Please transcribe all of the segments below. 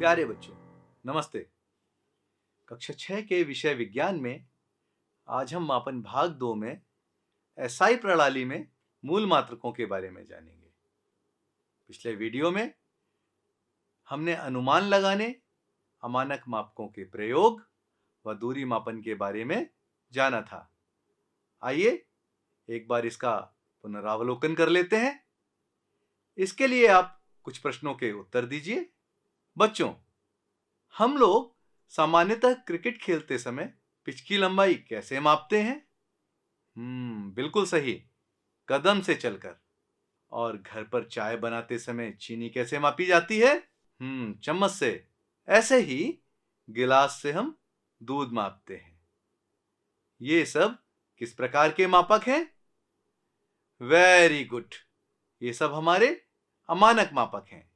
प्यारे बच्चों, नमस्ते। कक्षा 6 के विषय विज्ञान में आज हम मापन भाग 2 में एसआई प्रणाली में मूल मात्रकों के बारे में जानेंगे। पिछले वीडियो में हमने अनुमान लगाने, अमानक मापकों के प्रयोग व दूरी मापन के बारे में जाना था। आइए एक बार इसका पुनरावलोकन कर लेते हैं। इसके लिए आप कुछ प्रश्नों के उत्तर दीजिए। बच्चों, हम लोग सामान्यतः क्रिकेट खेलते समय पिच की लंबाई कैसे मापते हैं? बिल्कुल सही, कदम से चलकर। और घर पर चाय बनाते समय चीनी कैसे मापी जाती है? चम्मच से। ऐसे ही गिलास से हम दूध मापते हैं। ये सब किस प्रकार के मापक हैं? वेरी गुड, ये सब हमारे अमानक मापक हैं।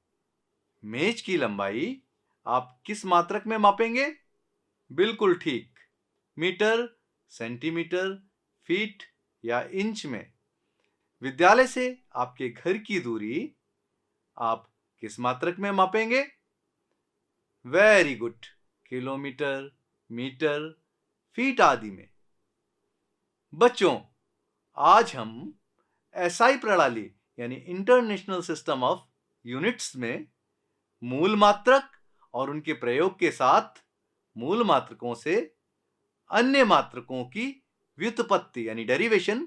मेज की लंबाई आप किस मात्रक में मापेंगे? बिल्कुल ठीक, मीटर, सेंटीमीटर, फीट या इंच में। विद्यालय से आपके घर की दूरी आप किस मात्रक में मापेंगे? Very good, kilometre, metre, feet आदि में। बच्चों, आज हम एसआई प्रणाली यानी इंटरनेशनल सिस्टम ऑफ यूनिट्स में मूल मात्रक और उनके प्रयोग के साथ मूल मात्रकों से अन्य मात्रकों की व्युत्पत्ति यानी डेरिवेशन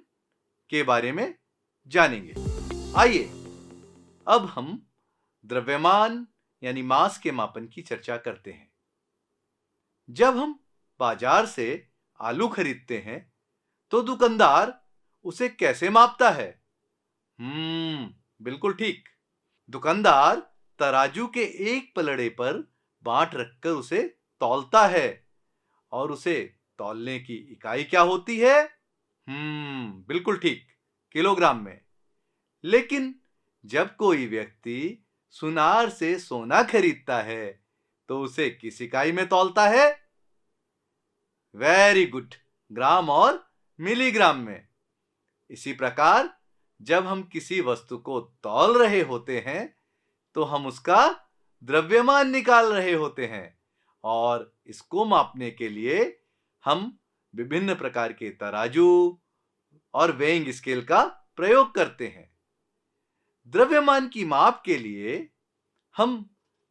के बारे में जानेंगे। आइए अब हम द्रव्यमान यानी मास के मापन की चर्चा करते हैं। जब हम बाजार से आलू खरीदते हैं तो दुकानदार उसे कैसे मापता है? बिल्कुल ठीक, दुकानदार तराजू के एक पलड़े पर बांट रखकर उसे तौलता है। और उसे तौलने की इकाई क्या होती है? बिल्कुल ठीक, किलोग्राम में। लेकिन जब कोई व्यक्ति सुनार से सोना खरीदता है तो उसे किस इकाई में तौलता है? वेरी गुड, ग्राम और मिलीग्राम में। इसी प्रकार जब हम किसी वस्तु को तौल रहे होते हैं तो हम उसका द्रव्यमान निकाल रहे होते हैं और इसको मापने के लिए हम विभिन्न प्रकार के तराजू और वेइंग स्केल का प्रयोग करते हैं। द्रव्यमान की माप के लिए हम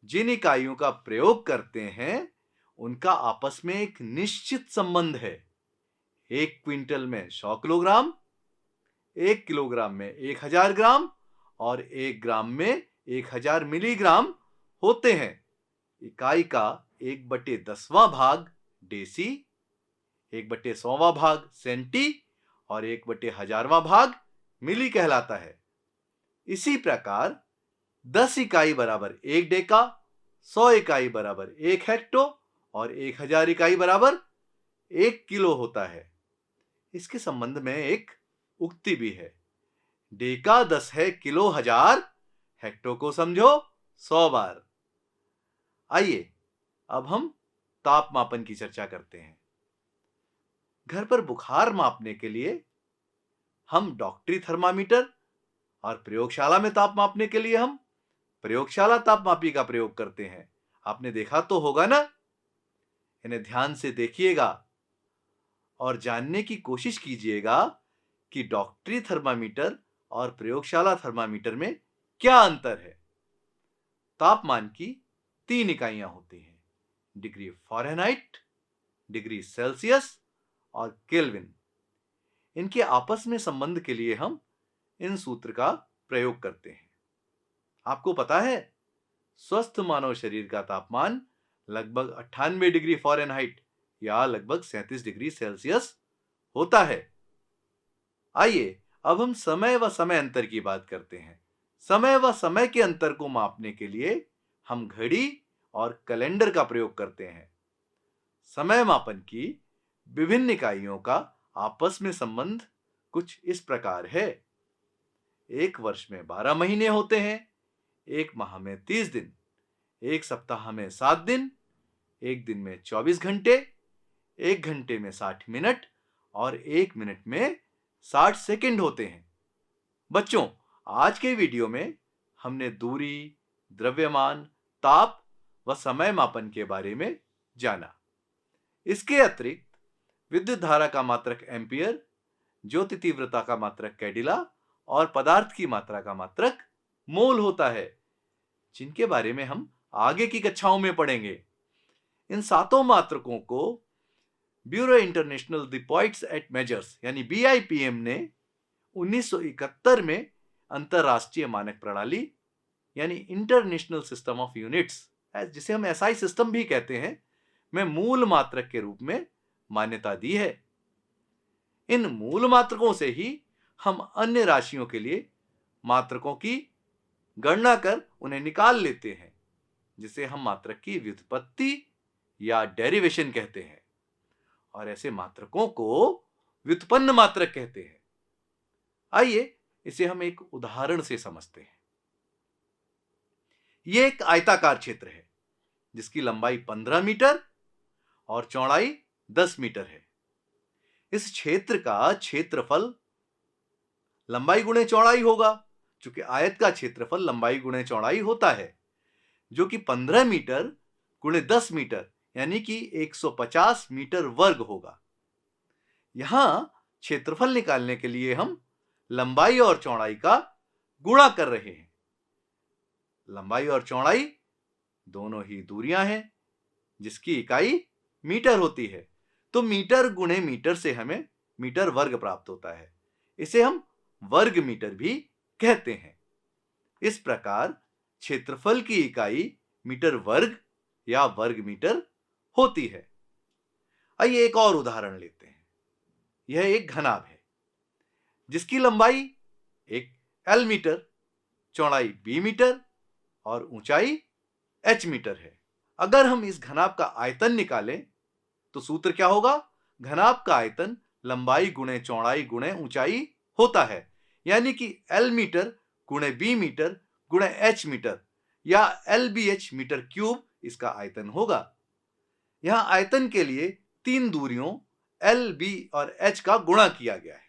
जिन इकाइयों का प्रयोग करते हैं उनका आपस में एक निश्चित संबंध है। 1 क्विंटल में 100 किलोग्राम, 1 किलोग्राम में 1000 ग्राम और 1 ग्राम में 1000 मिलीग्राम होते हैं। इकाई का 1/10वां भाग डेसी, 1/100वां भाग सेंटी और 1/1000वां भाग मिली कहलाता है। इसी प्रकार 10 इकाई बराबर 1 डेका, 100 इकाई बराबर 1 हेक्टो और 1000 इकाई बराबर 1 किलो होता है। इसके संबंध में एक उक्ति भी है, डेका 10 है किलो 1000, हेक्टो को समझो 100 बार। आइए अब हम ताप मापन की चर्चा करते हैं। घर पर बुखार मापने के लिए हम डॉक्टरी थर्मामीटर और प्रयोगशाला में ताप मापने के लिए हम प्रयोगशाला तापमापी का प्रयोग करते हैं। आपने देखा तो होगा ना? इन्हें ध्यान से देखिएगा और जानने की कोशिश कीजिएगा कि डॉक्टरी थर्मामीटर और प्रयोगशाला थर्मामीटर में क्या अंतर है। तापमान की 3 इकाइयां होती हैं, डिग्री फ़ारेनहाइट, डिग्री सेल्सियस और केल्विन। इनके आपस में संबंध के लिए हम इन सूत्र का प्रयोग करते हैं। आपको पता है, स्वस्थ मानव शरीर का तापमान लगभग 98 डिग्री फ़ारेनहाइट या लगभग 37 डिग्री सेल्सियस होता है। आइए अब हम समय व समय अंतर की बात करते हैं। समय व समय के अंतर को मापने के लिए हम घड़ी और कैलेंडर का प्रयोग करते हैं। समय मापन की विभिन्न इकाइयों का आपस में संबंध कुछ इस प्रकार है। एक वर्ष में 12 महीने होते हैं, एक माह में 30 दिन, एक सप्ताह में 7 दिन, एक दिन में 24 घंटे, एक घंटे में 60 मिनट और एक मिनट में 60 सेकंड होते हैं। बच्चों, आज के वीडियो में हमने दूरी, द्रव्यमान, ताप व समय मापन के बारे में जाना। इसके अतिरिक्त विद्युत धारा का मात्रक एम्पियर, ज्योति तीव्रता का मात्रक कैडिला और पदार्थ की मात्रा का मात्रक मोल होता है, जिनके बारे में हम आगे की कक्षाओं में पढ़ेंगे। इन सातों मात्रकों को bureau international the points at measures यानी BIPM ने 1971 में अंतरराष्ट्रीय मानक प्रणाली यानी इंटरनेशनल सिस्टम ऑफ यूनिट्स, जिसे हम SI सिस्टम भी कहते हैं, में मूल मात्रक के रूप में मान्यता दी है। इन मूल मात्रकों से ही हम अन्य राशियों के लिए मात्रकों की गणना कर उन्हें निकाल लेते हैं, जिसे हम मात्रक की व्युत्पत्ति या डेरिवेशन कहते हैं, और ऐसे मात्रकों को व्युत्पन्न मात्रक कहते हैं। आइए इसे हम एक उदाहरण से समझते हैं। यह एक आयताकार क्षेत्र है जिसकी लंबाई 15 मीटर और चौड़ाई 10 मीटर है। इस क्षेत्र का क्षेत्रफल लंबाई गुणे चौड़ाई होगा, क्योंकि आयत का क्षेत्रफल लंबाई गुणे चौड़ाई होता है, जो कि 15 मीटर गुणे 10 मीटर यानी कि 150 मीटर वर्ग होगा। यहां क्षेत्रफल निकालने के लिए हम लंबाई और चौड़ाई का गुणा कर रहे हैं। लंबाई और चौड़ाई दोनों ही दूरियां हैं जिसकी इकाई मीटर होती है, तो मीटर गुणे मीटर से हमें मीटर वर्ग प्राप्त होता है। इसे हम वर्ग मीटर भी कहते हैं। इस प्रकार क्षेत्रफल की इकाई मीटर वर्ग या वर्ग मीटर होती है। आइए एक और उदाहरण लेते हैं। यह एक घनाभ है जिसकी लंबाई 1 L मीटर, चौड़ाई B मीटर और ऊंचाई H मीटर है। अगर हम इस घनाभ का आयतन निकालें तो सूत्र क्या होगा? घनाभ का आयतन लंबाई गुणे चौड़ाई गुणे ऊंचाई होता है, यानी कि L मीटर गुणे B मीटर गुणे H मीटर या LBH मीटर क्यूब इसका आयतन होगा। यहां आयतन के लिए 3 दूरियों L, B और H का गुणा किया गया है।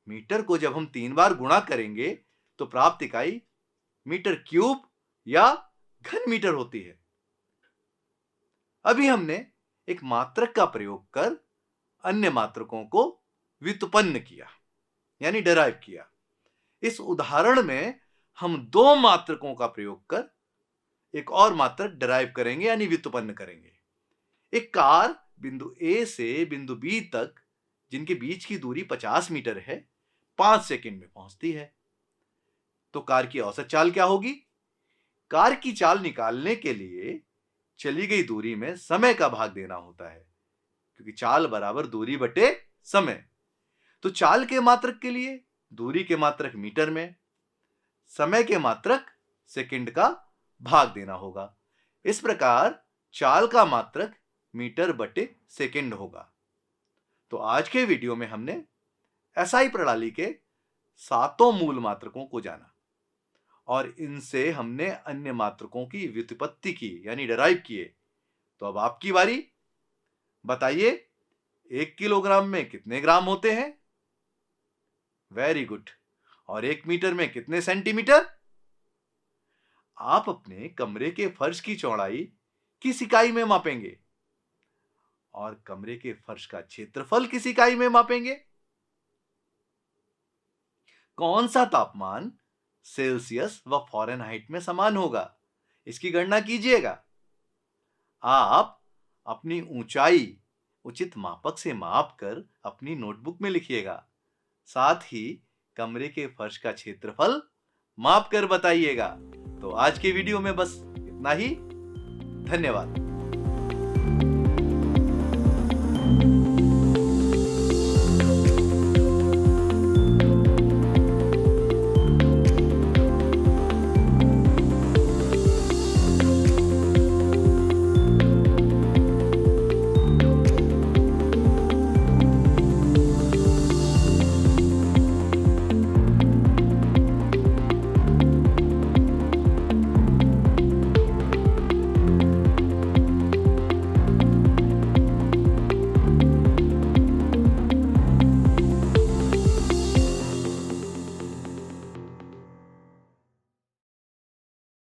मीटर को जब हम 3 बार गुणा करेंगे तो प्राप्त इकाई मीटर क्यूब या घन मीटर होती है। अभी हमने एक मात्रक का प्रयोग कर अन्य मात्रकों को व्युत्पन्न किया यानी डेराइव किया। इस उदाहरण में हम 2 मात्रकों का प्रयोग कर एक और मात्रक डेराइव करेंगे यानी व्युत्पन्न करेंगे। एक कार बिंदु A से बिंदु B तक, जिनके बीच की दूरी 50 मीटर है, 5 सेकंड में पहुंचती है। तो कार की औसत चाल क्या होगी? कार की चाल निकालने के लिए चली गई दूरी में समय का भाग देना होता है, क्योंकि चाल बराबर दूरी बटे समय। तो चाल के मात्रक के लिए दूरी के मात्रक मीटर में, समय के मात्रक सेकंड का भाग देना होगा। इस प्रकार चाल का मात्रक मीटर बटे सेकंड होगा। तो आज के वीडियो में हमने SI प्रणाली के 7 मूल मात्रकों को जाना और इनसे हमने अन्य मात्रकों की व्युत्पत्ति की यानी डेराइव किए। तो अब आपकी बारी। बताइए 1 किलोग्राम में कितने ग्राम होते हैं? Very good. और 1 मीटर में कितने सेंटीमीटर? आप अपने कमरे के फर्श की चौड़ाई किस इकाई में मापेंगे और कमरे के फर्श का क्षेत्रफल किस इकाई में मापेंगे? कौन सा तापमान सेल्सियस व फ़ारेनहाइट में समान होगा? इसकी गणना कीजिएगा। आप अपनी ऊंचाई उचित मापक से मापकर अपनी नोटबुक में लिखिएगा। साथ ही कमरे के फर्श का क्षेत्रफल मापकर बताइएगा। तो आज के वीडियो में बस इतना ही। धन्यवाद।